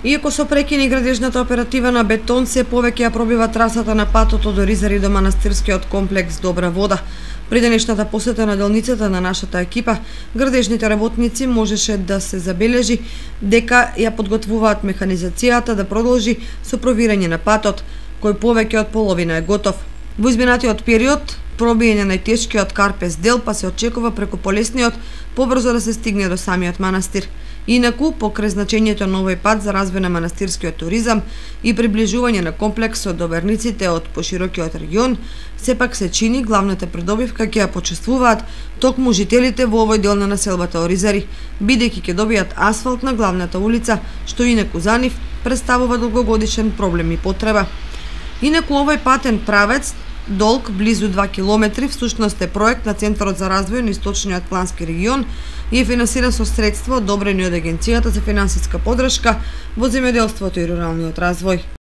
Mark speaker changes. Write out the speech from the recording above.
Speaker 1: Иако со прекини градежната оператива на бетон, се повеќе ја пробива трасата на патот од Оризари до манастирскиот комплекс Добра вода. При денешната посета на делницата на нашата екипа, градежните работници можеше да се забележи дека ја подготвуваат механизацијата да продолжи со провирање на патот, кој повеќе од половина е готов. Во изминатиот период, пробиење најтешкиот карпес дел па се очекува преку полесниот побрзо да се стигне до самиот манастир. Инаку, покрај значењето на овој пат за развој на манастирскиот туризам и приближување на комплексот до верниците од поширокиот регион, сепак се чини главната придобивка ќе ја почествуваат токму жителите во овој дел на населбата Оризари, бидејќи ќе добијат асфалт на главната улица, што инаку за нив представува долгогодишен проблем и потреба. Инаку овој патен правец, долг близу 2 километри, всушност е проект на Центарот за развој на Источниот плански регион и е финансиран со средства одобрени од Агенцијата за финансиска поддршка во земјоделството и руралниот развој.